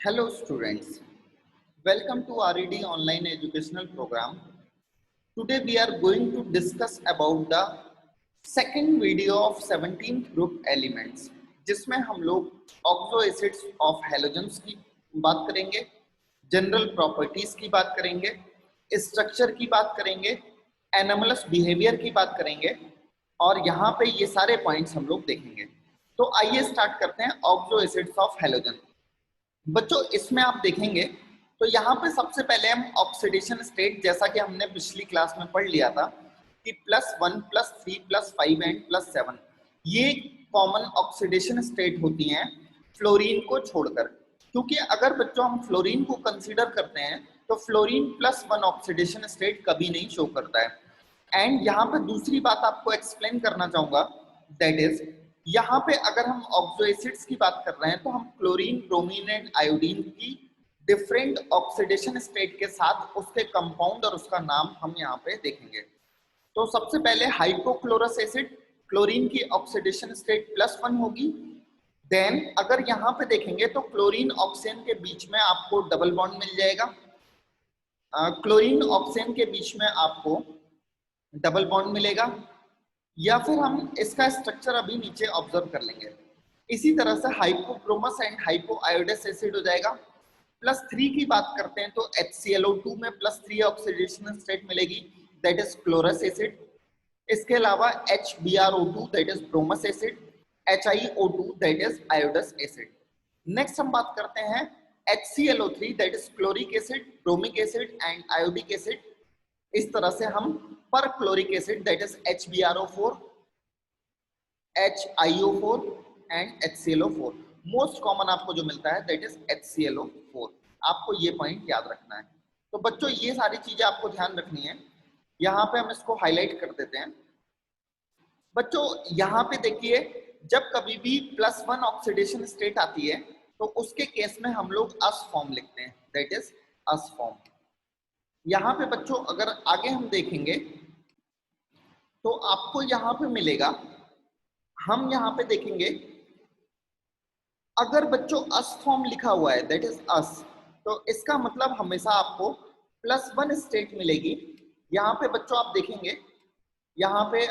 Hello students, welcome to RED online educational program. Today we are going to discuss about the second video of 17th group elements जिसमें हम लोग oxo acids of halogens की बात करेंगे, general properties की बात करेंगे, structure की बात करेंगे, एनोमलस बिहेवियर की बात करेंगे और यहाँ पे ये सारे पॉइंट्स हम लोग देखेंगे। तो आइए स्टार्ट करते हैं ऑक्सो एसिड्स ऑफ हैलोजन। बच्चों इसमें आप देखेंगे तो यहाँ पे सबसे पहले हम ऑक्सीडेशन स्टेट, जैसा कि हमने पिछली क्लास में पढ़ लिया था कि +1 +3 +5 एंड +7 ये कॉमन ऑक्सीडेशन स्टेट होती हैं फ्लोरीन को छोड़कर। क्योंकि अगर बच्चों हम फ्लोरीन को कंसीडर करते हैं तो फ्लोरीन +1 ऑक्सीडेशन स्टेट कभी नहीं शो करता है। एंड यहाँ पे दूसरी बात आपको एक्सप्लेन करना चाहूंगा, दैट इज यहाँ पे अगर हम ऑक्सो एसिड्स की बात कर रहे हैं तो हम क्लोरीन, ब्रोमीन एंड आयोडीन की डिफरेंट ऑक्सीडेशन स्टेट के साथ उसके कंपाउंड और उसका नाम हम यहाँ पे देखेंगे। तो सबसे पहले हाइपोक्लोरस एसिड, क्लोरीन की ऑक्सीडेशन स्टेट +1 होगी। देन अगर यहाँ पे देखेंगे तो क्लोरीन ऑक्सीजन के बीच में आपको डबल बॉन्ड मिल जाएगा। क्लोरीन ऑक्सीजन के बीच में आपको डबल बॉन्ड मिलेगा, या फिर हम इसका स्ट्रक्चर अभी नीचे ऑब्जर्व कर लेंगे। इसी तरह से हाइपोक्रोमस एंड हाइपोआयोडस एसिड हो जाएगा। +3 की बात करते हैं तो HClO2 में +3 ऑक्सीडेशन स्टेट मिलेगी, दैट इज क्लोरस एसिड। इसके अलावा HBrO2 that is bromous acid, HiO2 that is iodous acid. Next हम बात करते हैं HClO3 that is chloric acid, bromic acid and iodic acid. इस तरह से हम पर chloric acid that is HBrO4, HiO4 and HClO4। Most common आपको जो मिलता है दैट इज HClO4। आपको ये पॉइंट याद रखना है। तो बच्चों ये सारी चीजें आपको ध्यान रखनी है। यहाँ पे हम इसको हाईलाइट कर देते हैं। बच्चों यहाँ पे देखिए, जब कभी भी +1 ऑक्सीडेशन स्टेट आती है तो उसके केस में हम लोग अस फॉर्म लिखते हैं, दैट इज अस फॉर्म। यहाँ पे बच्चों अगर आगे हम देखेंगे तो आपको यहाँ पे मिलेगा, हम यहाँ पे देखेंगे अगर बच्चों अस फॉर्म लिखा हुआ है दैट इज अस, तो इसका मतलब हमेशा आपको +1 स्टेट मिलेगी। यहाँ पे बच्चों आप देखेंगे, यहाँ पे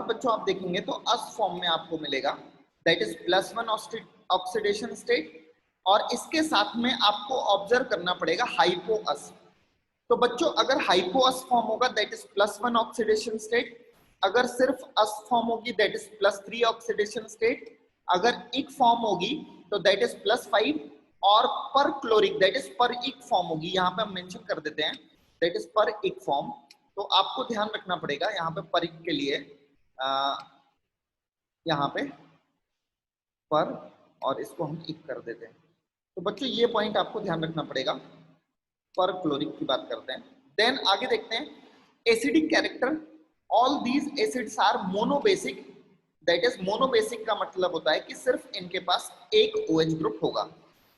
बच्चों आप देखेंगे तो अस फॉर्म में आपको मिलेगा दैट इज +1 ऑक्सीडेशन स्टेट, और इसके साथ में आपको ऑब्जर्व करना पड़ेगा हाइपो अस। तो बच्चों अगर हाइपो अस फॉर्म होगा दैट इज +1 ऑक्सीडेशन स्टेट, अगर सिर्फ अस फॉर्म होगी दैट इज +3 ऑक्सीडेशन स्टेट, अगर इक फॉर्म होगी तो दैट इज +5, और पर क्लोरिक दैट इज पर इक फॉर्म होगी, यहाँ पे हम मेंशन कर देते हैं दैट इज पर इक फॉर्म। तो आपको ध्यान रखना पड़ेगा यहाँ पे पर इक के लिए यहाँ पे पर, और इसको हम इक कर देते हैं। तो बच्चों ये पॉइंट आपको ध्यान रखना पड़ेगा। पर क्लोरिक की बात करते हैं। देन आगे देखते हैं acidic character. All these acids are monobasic, that is monobasic का मतलब होता है कि सिर्फ इनके पास एक OH ग्रुप होगा।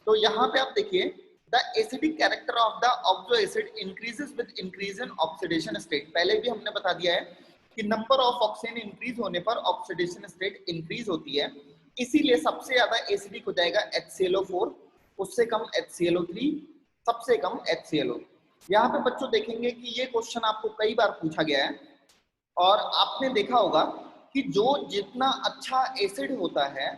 तो यहाँ पे आप देखिए the acidic character of the oxo acid increases with increase in oxidation state. पहले भी हमने बता दिया है कि नंबर ऑफ ऑक्सीजन इंक्रीज होने पर ऑक्सीडेशन स्टेट इंक्रीज होती है, इसीलिए सबसे ज्यादा एसिडिक हो जाएगा HClO4, उससे कम HClO3, सबसे कम HClO। यहाँ पे बच्चों देखेंगे कि ये क्वेश्चन आपको कई बार पूछा गया है, और आपने देखा होगा कि जो जितना अच्छा एसिड होता है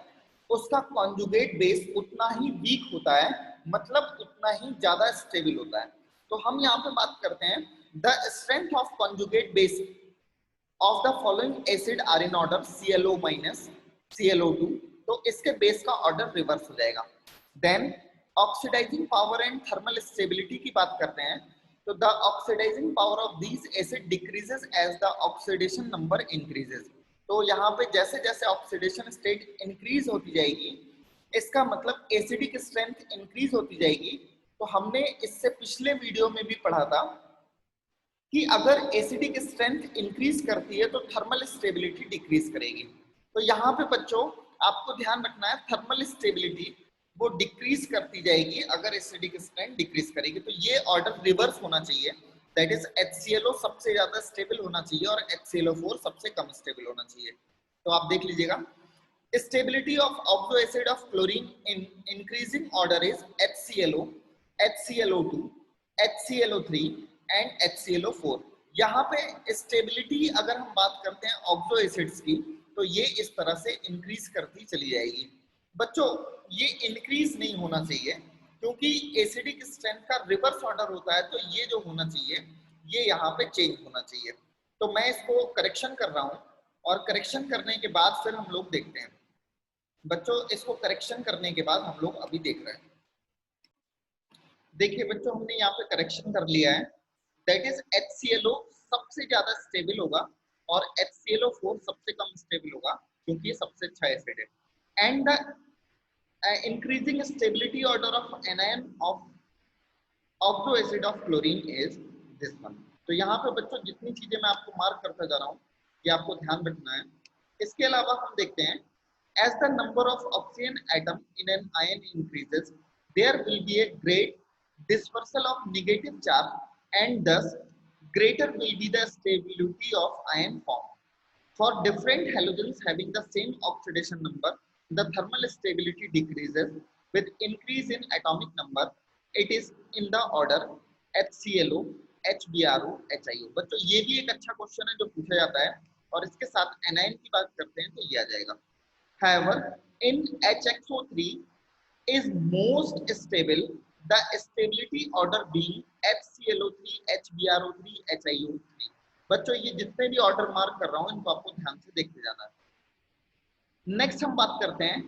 उसका कॉन्जुगेट बेस उतना ही वीक होता है, मतलब उतना ही ज्यादा स्टेबल होता है। तो हम यहाँ पे बात करते हैं the strength of conjugate base of the following acid are in order ClO- ClO2, तो इसके बेस का ऑर्डर रिवर्स हो जाएगा। Then oxidising power and thermal stability की बात करते हैं तो the oxidising power of these acid decreases as the oxidation number increases. तो यहाँ पे जैसे जैसे ऑक्सीडेशन स्टेट इंक्रीज होती जाएगी, इसका मतलब एसिडिक स्ट्रेंथ इंक्रीज होती जाएगी। तो हमने इससे पिछले वीडियो में भी पढ़ा था कि अगर एसिडिक स्ट्रेंथ इंक्रीज करती है तो थर्मल स्टेबिलिटी डिक्रीज करेगी। तो यहाँ पे बच्चों आपको ध्यान रखना है थर्मल स्टेबिलिटी वो डिक्रीज करती जाएगी अगर एसिडिक स्ट्रेंथ डिक्रीज करेगी। तो ये ऑर्डर रिवर्स होना चाहिए, दैट इज HClO सबसे ज्यादा स्टेबल होना चाहिए और HClO4 सबसे कम स्टेबल होना चाहिए। तो आप देख लीजिएगा Stability of oxo acid of chlorine in increasing order is HClO, HClO2, HClO3 and HClO4. यहाँ पे स्टेबिलिटी अगर हम बात करते हैं ऑक्सो एसिड्स की तो ये इस तरह से इंक्रीज करती चली जाएगी। बच्चों ये इंक्रीज नहीं होना चाहिए क्योंकि एसिडिक स्ट्रेंथ का रिवर्स ऑर्डर होता है, तो ये जो होना चाहिए ये यहाँ पे चेंज होना चाहिए। तो मैं इसको करेक्शन कर रहा हूँ और करेक्शन करने के बाद फिर हम लोग देखते हैं। बच्चों इसको करेक्शन करने के बाद हम लोग अभी देख रहे हैं। देखिए बच्चों हमने यहाँ पे करेक्शन कर लिया है, दैट इज HClO सबसे ज्यादा स्टेबल होगा और HClO4 सबसे कम स्टेबल होगा क्योंकि ये सबसे अच्छा एसिड है। And the increasing stability order of anion of oxo acid of chlorine is this one. तो यहाँ पे बच्चों जितनी चीजें मैं आपको मार्क करता जा रहा हूँ ये आपको ध्यान रखना है। इसके अलावा हम देखते हैं as the number of oxygen atom in an ion increases, there will be a great dispersal of negative charge and thus greater will be the stability of ion form. For different halogens having the same oxidation number, the thermal stability decreases with increase in atomic number. It is in the order HClO, HBrO, HIO. बच्चों ये भी एक अच्छा question है जो पूछा जाता है और इसके साथ एनायन की बात करते हैं तो ये आ जाएगा। However, in HXO3 is most stable, the stability order being HClO3, HBrO3, HIO3. बच्चों ये जितने भी ऑर्डर मार्क कर रहा हूँ इनको आपको ध्यान से देखते जाना है। नेक्स्ट हम बात करते हैं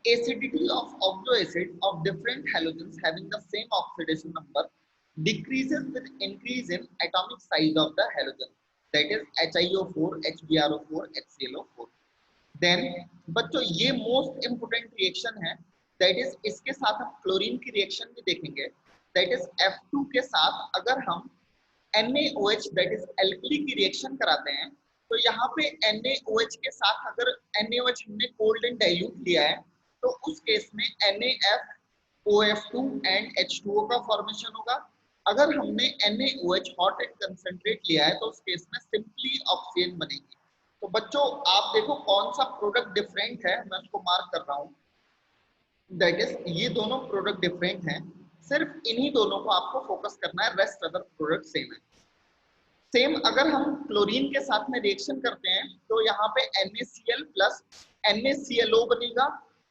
acidity of oxo acid of different halogens having the same oxidation number decreases with increase in atomic size of the halogen, that is HiO4, HBrO4, HClO4. Then बच्चों ये मोस्ट इंपोर्टेंट रिएक्शन है, that is इसके साथ हम chlorine की reaction भी देखेंगे, that is F2 के साथ अगर हम NaOH दैट इज एल्कली की रिएक्शन कराते हैं तो यहाँ पे NaOH के साथ अगर NaOH हमने कोल्ड एंड डाइल्यूट लिया है तो उस केस में NaFOF2 एंड H2O का फॉर्मेशन होगा। अगर हमने NaOH हॉट एंड कंसंट्रेट लिया है तो उस केस में सिंपली ऑक्सीजन बनेगी। तो बच्चों आप देखो कौन सा प्रोडक्ट डिफरेंट है, मैं उसको मार्क कर रहा हूँ, दैट इज ये दोनों प्रोडक्ट डिफरेंट हैं, सिर्फ इन्हीं दोनों को आपको फोकस करना है, रेस्ट अदर प्रोडक्ट सेम है। सेम अगर हम क्लोरीन के साथ में रिएक्शन करते हैं तो यहाँ पे NaCl प्लस NaClO बनेगा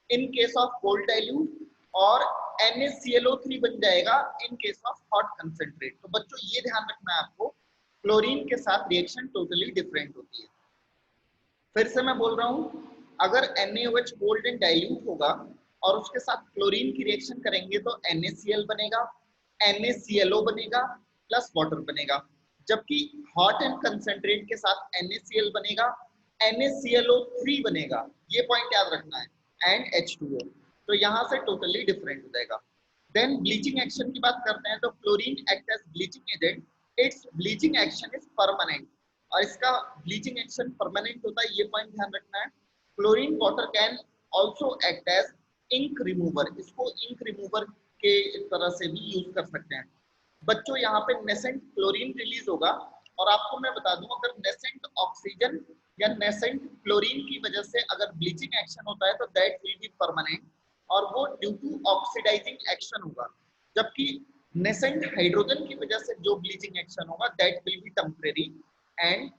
in case of cold dilute और NaClO3 बन जाएगा in case of hot concentrate. तो बच्चों ये ध्यान रखना है आपको, क्लोरीन के साथ रिएक्शन टोटली डिफरेंट होती है। फिर से मैं बोल रहा हूँ, अगर NaOH कोल्ड एंड डाइल्यूट होगा और उसके साथ क्लोरीन की रिएक्शन करेंगे तो NaCl बनेगा, NaClO बनेगा प्लस वाटर बनेगा, जबकि हॉट एंड कंसंट्रेट के साथ NaCl बनेगा, NaClO3 बनेगा, ये पॉइंट याद रखना है, एंड H2O। तो यहाँ से टोटली डिफरेंट हो जाएगा। देन ब्लीचिंग एक्शन की बात करते हैं तो chlorine act as bleaching agent, its bleaching action is permanent और इसका ब्लीचिंग एक्शन परमानेंट होता है, ये पॉइंट ध्यान रखना है। Chlorine water can also act as ink remover, इसको इंक रिमूवर के तरह से भी यूज कर सकते हैं। बच्चों यहाँ पे नेसेंट क्लोरीन रिलीज होगा और आपको मैं बता दूं अगर नेसेंट ऑक्सीजन या नेसेंट क्लोरीन की वजह से अगर ब्लीचिंग एक्शन होता है तो दैट विल बी परमानेंट और वो ड्यू टू ऑक्सीडाइजिंग एक्शन होगा, जबकि नेसेंट हाइड्रोजन की वजह से जो ब्लीचिंग एक्शन होगा that will be temporary and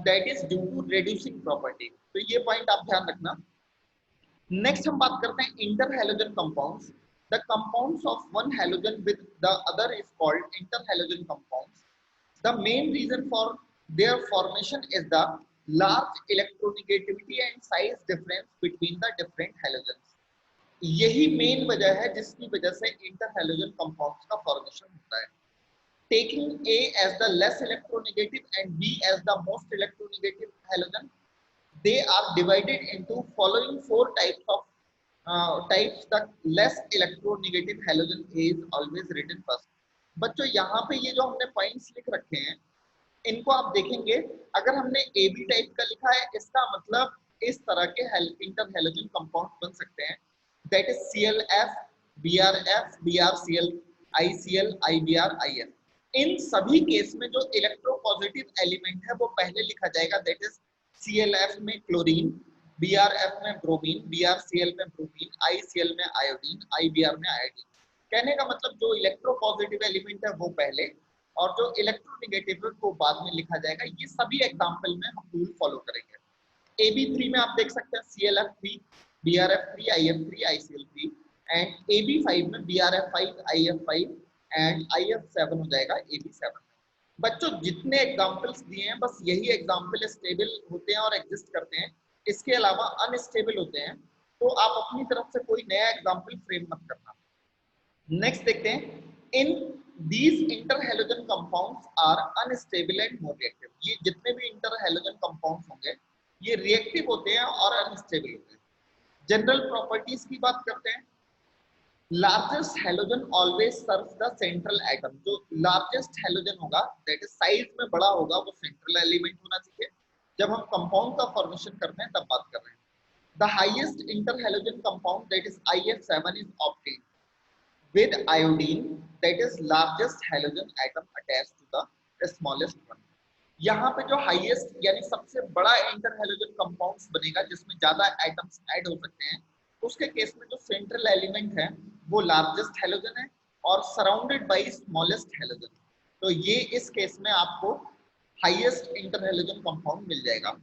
that is due to reducing property. तो ये पॉइंट आप ध्यान रखना। नेक्स्ट हम बात करते हैं inter halogen compounds. The compounds of one halogen with the other is called inter halogen compounds. The main reason for their formation is the large electronegativity and size difference between the different halogens. यही main वजह है जिसकी वजह से inter halogen compounds का formation होता है। Taking A as the less electronegative and B as the most electronegative halogen, they are divided into following four types of types. The less electronegative halogen is always written first. बच्चों यहाँ पे ये जो हमने points लिख रखे हैं इनको आप देखेंगे, अगर हमने AB टाइप का लिखा है इसका मतलब इस तरह के इंटर हैलोजन कंपाउंड बन सकते हैं, that is ClF, BrF, BrCl, ICl, IBr, IN। इन सभी केस में जो इलेक्ट्रोपॉजिटिव एलिमेंट है वो पहले लिखा जाएगा, दैट इज ClF में क्लोरीन, BRF में ब्रोमीन, BRCl में ब्रोमीन, ICl में आयोडीन, IBr में आयोडीन। कहने का मतलब जो इलेक्ट्रोपॉजिटिव एलिमेंट है वो पहले और जो इलेक्ट्रोनेगेटिव है वो बाद में लिखा जाएगा। ये सभी एग्जांपल में हम रूल फॉलो करेंगे। AB3 में आप देख सकते हैं ClF3, BrF3, IF3, ICl3 and AB5 में BrF5, IF5 एंड IF7 हो जाएगा AB7। बच्चों जितने एग्जांपल्स दिए हैं बस यही एग्जांपल स्टेबल होते हैं और एग्जिस्ट करते हैं, इसके अलावा अनस्टेबल होते हैं, तो आप अपनी तरफ से कोई नया एग्जांपल फ्रेम मत करना। नेक्स्ट देखते हैं, in these interhalogen compounds are unstable and more reactive. ये जितने भी इंटरहैलोजन कंपाउंड्स होंगे ये रिएक्टिव होते हैं और अनस्टेबल होते हैं। जनरल प्रॉपर्टीज की बात करते हैं, largest halogen always serves the central atom. जो लार्जेस्ट हैलोजन होगा दैट इज साइज में बड़ा होगा वो सेंट्रल एलिमेंट होना चाहिए। जब हम कंपाउंड का फॉर्मेशन करते हैं तब बात कर रहे हैं। The highest interhalogen compound that is IF7 is obtained with iodine, that is largest halogen atom attached to the smallest one। यहाँ पे जो हाईएस्ट यानी सबसे बड़ा इंटर हैलोजन कंपाउंड्स बनेगा जिसमें ज्यादा एटम्स ऐड हो सकते हैं, उसके केस में जो सेंट्रल एलिमेंट है वो लार्जेस्ट हैलोजन है और सराउंडेड बाय स्मॉलेस्ट हैलोजन। तो ये इस केस में आपको हाईएस्ट इंटर हैलोजन कंपाउंड मिल जाएगा।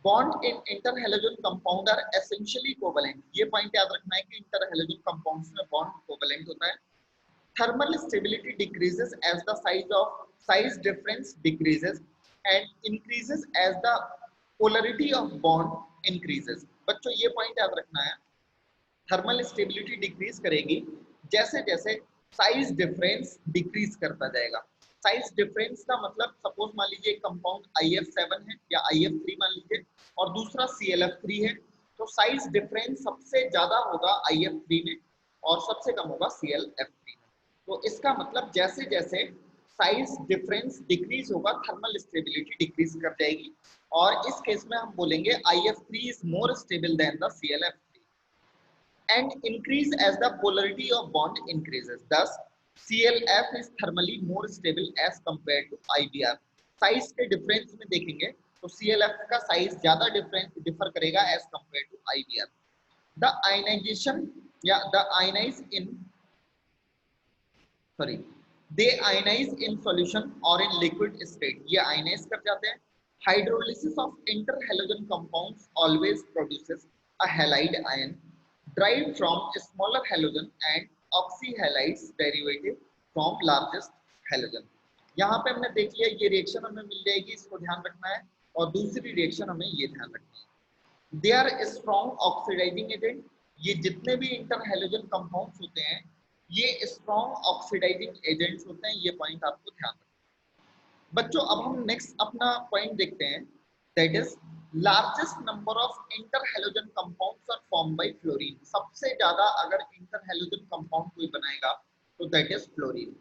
Bond in interhalogen compound are essentially covalent. ये पॉइंट याद रखना है कि इंटरहैलोजन कंपाउंड्स में बॉन्ड कोवेलेंट होता है। Thermal stability decreases as the size difference decreases and increases as the polarity of bond increases. बच्चों ये पॉइंट याद रखना है, थर्मल स्टेबिलिटी डिक्रीज करेगी जैसे जैसे साइज डिफरेंस डिक्रीज करता जाएगा। साइज डिफरेंस का मतलब सपोज मान लीजिए कंपाउंड IF7 है या IF3 मान लीजिए और दूसरा ClF3 है, तो साइज डिफरेंस सबसे ज्यादा होगा IF3 में और सबसे कम होगा ClF3 में। तो इसका मतलब जैसे जैसे साइज डिफरेंस डिक्रीज होगा थर्मल स्टेबिलिटी डिक्रीज कर जाएगी और इस केस में हम बोलेंगे IF3 is more stable then the ClF3 and increase as the polarity of bond increases. Thus, ClF is thermally more stable as compared to IBr। Size के difference में देखेंगे तो ClF का साइज ज्यादा डिफर करेगा as compared to IBr। The ionization या the ionize in they ionize in solution or in liquid state। ये ionize कर जाते हैं। Hydrolysis of interhalogen compounds always produces a halide ion derived from a smaller halogen and oxyhalides derivative from largest halogen। यहाँ पे हमने देख लिया ये रिएक्शन हमें मिल जाएगी, इसको ध्यान रखना है, और दूसरी रिएक्शन हमें ये ध्यान रखनी है। They are strong oxidizing agent। ये जितने भी इंटरहैलोजन कंपाउंड्स होते हैं ये स्ट्रॉन्ग ऑक्सीडाइजिंग एजेंट्स होते हैं, ये पॉइंट आपको ध्यान रखना है। बच्चों अब हम नेक्स्ट अपना पॉइंट देखते हैं, that is largest number of interhalogen compounds are form by fluorine. सबसे ज्यादा अगर इंटरहैलोजन कंपाउंड कोई बनाएगा तो that is fluorine,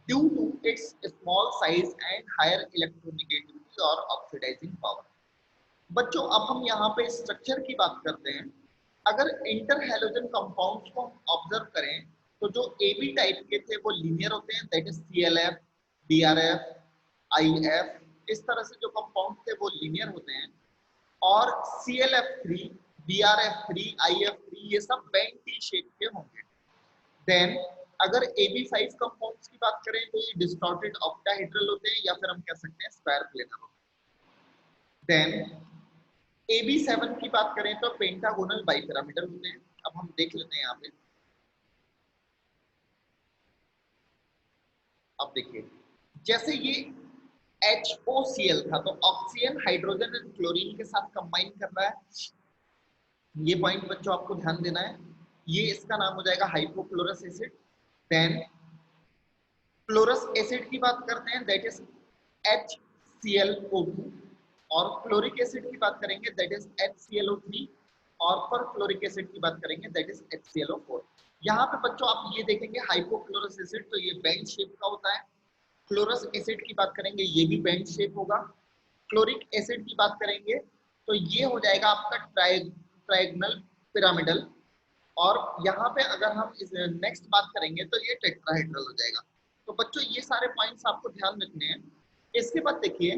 due to its small size and higher electronegativity और ऑक्सीडाइजिंग पावर। बच्चों अब हम यहाँ पे स्ट्रक्चर की बात करते हैं। अगर इंटरहैलोजन कंपाउंड्स को हम ऑब्जर्व करें तो जो AB टाइप के थे वो लीनियर होते हैं, that is ClF, BrF, IF, इस तरह से जो कंपाउंड थे वो लीनियर होते हैं। और ClF3, BrF3, IF3 ये सब बैंड टी शेप के होंगे। देन अगर AB5 कंपाउंड्स की बात करें तो ये डिस्टॉर्टेड ऑक्टाहेड्रल होते हैं या फिर हम कह सकते हैं स्क्वायर प्लेनर होते हैं। देन AB7 की बात करें तो पेंटागोनल बाइपिरामिडल होते हैं। अब हम देख लेते हैं यहाँ पे, अब देखिए जैसे ये HOCl था तो ऑक्सीजन हाइड्रोजन एंड क्लोरीन के साथ कंबाइन कर रहा है। ये पॉइंट बच्चों आपको ध्यान देना है। ये इसका नाम हो जाएगा hypochlorous acid. Then chlorous acid की बात करते हैं, दैट इज HClO2 और क्लोरिक एसिड की बात करेंगे दैट इज HClO3 और पर क्लोरिक एसिड की बात करेंगे दैट इज HClO4। यहाँ पे बच्चों आप ये देखेंगे हाइपोक्लोरस एसिड तो ये बैंड शेप का होता है। क्लोरस एसिड की बात करेंगे ये भी बैंड शेप होगा। क्लोरिक एसिड की बात करेंगे तो ये हो जाएगा आपका ट्रायगोनल पिरामिडल। और यहाँ पे अगर हम इस नेक्स्ट बात करेंगे तो ये टेट्राहेड्रल हो जाएगा। तो बच्चों ये सारे पॉइंट्स आपको ध्यान रखने हैं। इसके बाद देखिए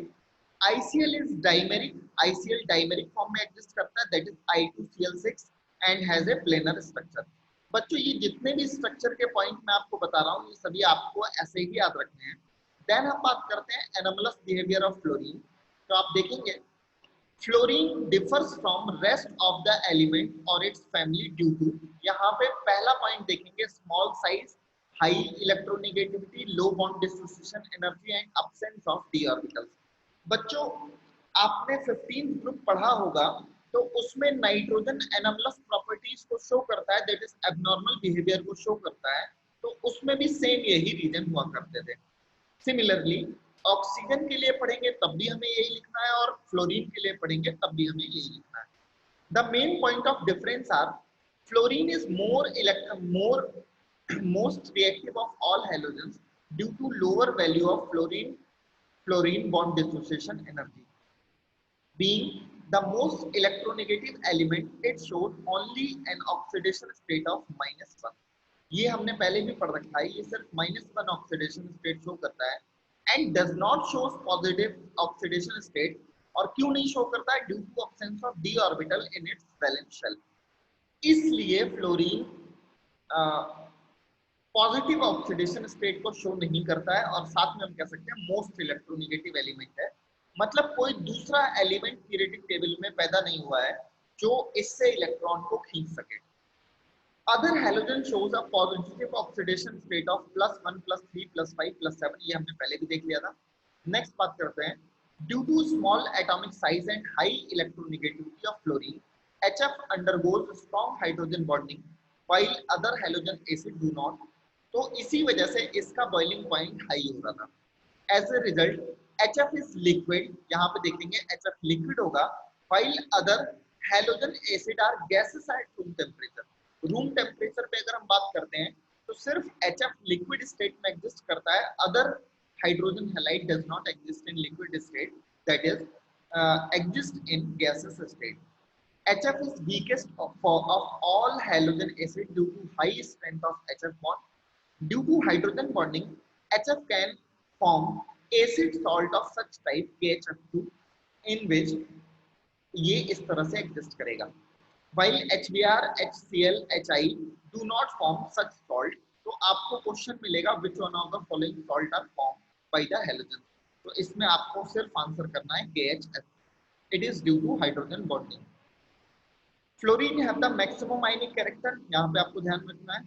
ICl is dimeric, ICl dimeric form में एग्जिस्ट करता है, that is I2Cl6 and has a planar structure. बच्चों ये जितने भी स्ट्रक्चर के पॉइंट मैं आपको बता रहा हूँ ये सभी आपको ऐसे ही याद रखने हैं। देन हम बात करते हैं एनोमलस बिहेवियर ऑफ फ्लोरीन। तो आप देखेंगे fluorine differs from rest of the element और इट्स फैमिली ड्यू टू, यहाँ पे पहला पॉइंट देखेंगे small size, high electronegativity, low bond dissociation energy and absence of D orbitals. बच्चों आपने 15th ग्रुप पढ़ा होगा तो उसमें नाइट्रोजन एनोमलस प्रॉपर्टीज को शो करता है, दैट इज एबनॉर्मल बिहेवियर को शो करता है, तो उसमें भी सेम यही रीजन हुआ करते थे। सिमिलरली ऑक्सीजन के लिए पढ़ेंगे तब भी हमें यही लिखना है और फ्लोरीन के लिए पढ़ेंगे तब भी हमें यही लिखना है। The main point of difference are fluorine is more most reactive of all halogens due to lower value of fluorine bond dissociation energy. Being the most electronegative element, it shows only an oxidation state of -1. ये हमने पहले भी पढ़ रखा है, ये सिर्फ -1 oxidation state show करता है and does not show positive oxidation state. और क्यों नहीं शो करता है? Due to absence of d orbital in its valence shell. इसलिए फ्लोरीन पॉजिटिव ऑक्सीडेशन स्टेट को शो नहीं करता है और साथ में हम कह सकते हैं मोस्ट इलेक्ट्रोनेगेटिव एलिमेंट है, मतलब कोई दूसरा एलिमेंट पीरियोडिक टेबल में पैदा नहीं हुआ है जो इससे इलेक्ट्रॉन को खींच सके। Other halogen shows a positive oxidation state of +1 +3 +5 +7, ये हमने पहले भी देख लिया था। नेक्स्ट बात करते हैं, due to small atomic size and high electronegativity of fluorine, HF undergoes strong hydrogen bonding while other halogen acid do not. तो इसी वजह से इसका बॉइलिंग पॉइंट हाई हो रहा था। As a result HF is liquid, यहाँ पे देखेंगे HF लिक्विड होगा, while other halogen acid are gases at room temperature. Room temperature पे अगर हम बात करते हैं तो सिर्फ HF लिक्विड स्टेट में एग्जिस्ट करता है, other hydrogen halide does not exist in liquid state, that is exist in gases state. HF is weakest of all halogen acid due to high strength of HF bond. Due to hydrogen bonding, HF can form acid salt of such type KHF2 in which ये इस तरह से exist करेगा। While HBr, HCl, HI do not form such salt, तो आपको question मिलेगा which one of the following salt are formed by the halogen। तो इसमें आपको सिर्फ आंसर करना है KHF। It is due to hydrogen bonding. Fluorine have the maximum ionic character, यहाँ पे आपको ध्यान रखना है।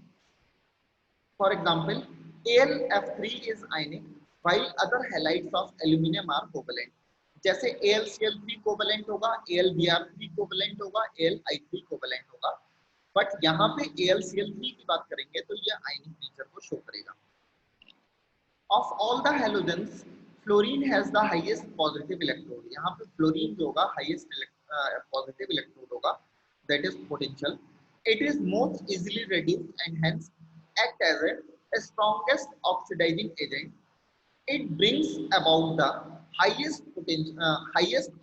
For example, AlF3 is ionic while other halides of aluminum are covalent। जैसे AlCl3 कोवेलेंट होगा, AlBr3 कोवेलेंट होगा, AlI3 कोवेलेंट होगा, बट यहाँ पे AlCl3 की बात करेंगे तो ये आयनिक नेचर को शो करेगा। Of all the halogens, fluorine has the highest positive electrode। यहाँ पे फ्लोरीन जो होगा highest positive electrode होगा, that is potential. It is most easily reduced and hence act as a strongest oxidizing agent. It brings about the highest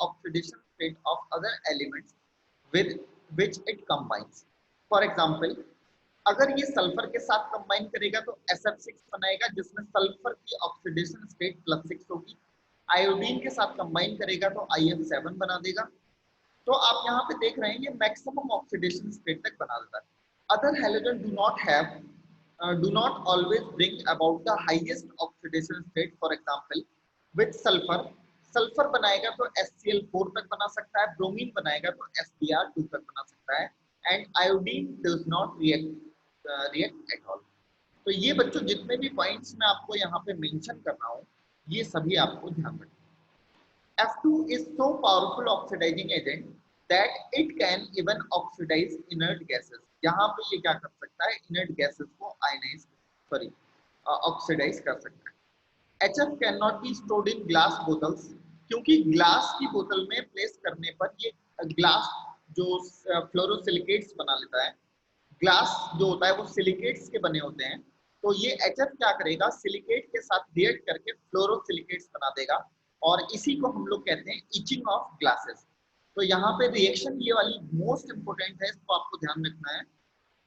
oxidation state of other elements with which it combines. For example, अगर ये sulphur के साथ combine करेगा तो SF6 बनाएगा जिसमें sulphur की oxidation state +6 होगी। आयोडीन के साथ कंबाइन करेगा तो IF7 बना देगा। तो आप यहाँ पे देख रहे हैं ये मैक्सिमम ऑक्सीडेशन स्टेट तक बना देता है। Other halogen do not always bring about the highest oxidation state। For example, with sulfur बनाएगा तो HCl4 तक बना सकता है, ब्रोमीन बनाएगा तो SBr2 तक बना सकता है, and iodine does not react at all। तो ये बच्चों जितने भी पॉइंट्स मैं आपको यहाँ पे मेंशन कर रहा हूँ ये सभी आपको ध्यान रखना। F2 is so powerful oxidizing agent that it can even oxidize inert gases। यहाँ पे ये क्या कर सकता है? inert gases को ऑक्सीडाइज कर सकता है। HF cannot be stored in glass bottles, क्योंकि ग्लास की बोतल में प्लेस करने पर ये ग्लास जो फ्लोरोसिलिकेट्स बना लेता है, ग्लास जो होता है वो सिलिकेट्स के बने होते हैं, तो ये HF क्या करेगा? सिलिकेट के साथ रिएक्ट करके फ्लोरोसिलिकेट्स बना देगा और इसी को हम लोग कहते हैं इचिंग ऑफ ग्लासेस। तो यहाँ पे रिएक्शन ये वाली मोस्ट इंपोर्टेंट है, इसको आपको ध्यान रखना है।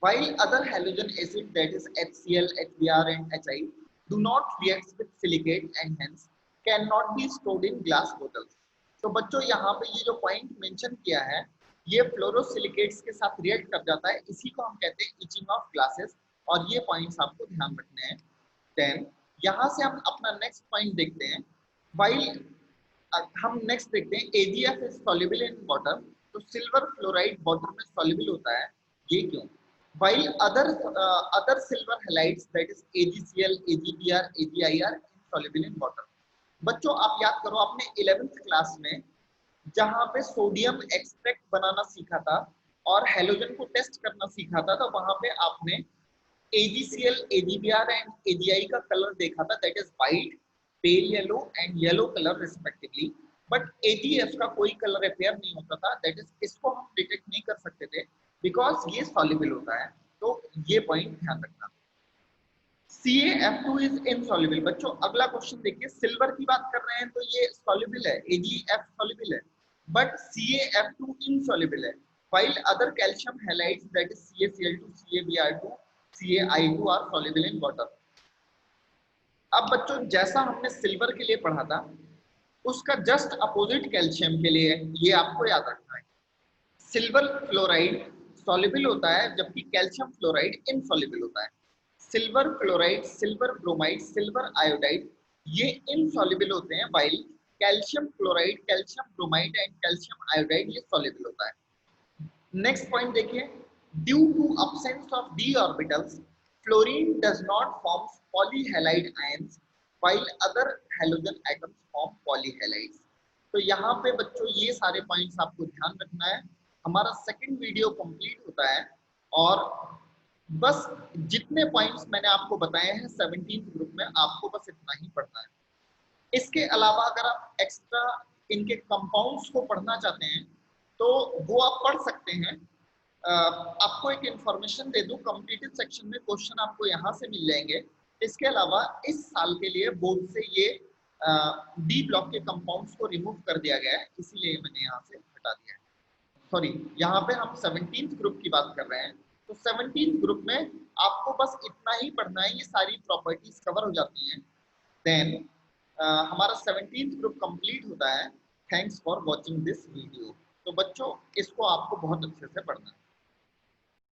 While other halogen acid that is HCl, HBr and HI do not react with silicate and hence cannot be stored in glass bottles। तो बच्चों यहाँ पे ये जो पॉइंट मेंशन किया है ये फ्लोरोसिलिकेट्स के साथ रिएक्ट कर जाता है, इसी को हम कहते हैं इचिंग ऑफ ग्लासेस, और ये पॉइंट्स आपको ध्यान रखने हैं। देन यहाँ से हम अपना नेक्स्ट पॉइंट देखते हैं। वाइल हम नेक्स्ट देखते हैं AgF is soluble in water, तो सिल्वर फ्लोराइड वाटर में सॉल्युबल होता है, ये क्यों? While other silver halides that is AgCl, AgBr, AgI are insoluble in water. बच्चों आप याद करो आपने 11th क्लास में जहां पे सोडियम एक्सट्रैक्ट बनाना सीखा था और हेलोजन को टेस्ट करना सीखा था, तो वहां पे आपने AgCl, AgBr एंड AgI का कलर देखा था, that is white, pale yellow and yellow colour respectively. But AgF का कोई कलर अपेयर नहीं होता था, दैट इज इसको हम डिटेक्ट नहीं कर सकते थे बिकॉज ये सॉल्युबल होता है। तो ये पॉइंट ध्यान रखना। CaF2 is insoluble. बच्चों अगला क्वेश्चन देखिए, सिल्वर की बात कर रहे हैं तो ये सॉल्युबल है, AgF सॉल्युबल है, बट CaF2 इनसॉल्युबल है। while other calcium halides that is CaCl2, CaBr2, CaI2 are soluble in water. अब बच्चों जैसा हमने सिल्वर के लिए पढ़ा था उसका जस्ट अपोजिट कैल्शियम के लिए ये आपको याद रखना है। सिल्वर फ्लोराइड सॉल्युबल होता है जबकि कैल्शियम फ्लोराइड इनसॉल्युबल होता है। Silver chloride, silver bromide, silver iodide ये इनसॉल्युबल होते हैं, while calcium chloride, calcium bromide and calcium iodide ये सॉल्युबल होता है। नेक्स्ट पॉइंट देखिए, due to absence of d orbitals fluorine does not form polyhalide ions while other halogen atoms form polyhalides। तो यहाँ पे बच्चों ये सारे पॉइंट्स आपको ध्यान रखना है। हमारा सेकंड वीडियो कंप्लीट होता है और बस जितने पॉइंट्स मैंने आपको बताए हैं 17th ग्रुप में आपको बस इतना ही पढ़ना है। इसके अलावा अगर आप एक्स्ट्रा इनके कंपाउंड्स को पढ़ना चाहते हैं तो वो आप पढ़ सकते हैं। आपको एक इंफॉर्मेशन दे दूं, कॉम्पिटिटिव सेक्शन में क्वेश्चन आपको यहाँ से मिल जाएंगे। इसके अलावा इस साल के लिए बोर्ड से ये डी ब्लॉक के कंपाउंड्स को रिमूव कर दिया गया है, इसीलिए मैंने यहाँ से हटा दिया है। सॉरी, यहाँ पे हम 17th ग्रुप की बात कर रहे हैं, तो 17th ग्रुप में आपको बस इतना ही पढ़ना है, ये सारी प्रॉपर्टीज कवर हो जाती हैं। देन हमारा 17th ग्रुप कंप्लीट होता है। Thanks for watching this video. तो बच्चों इसको आपको बहुत अच्छे से पढ़ना है।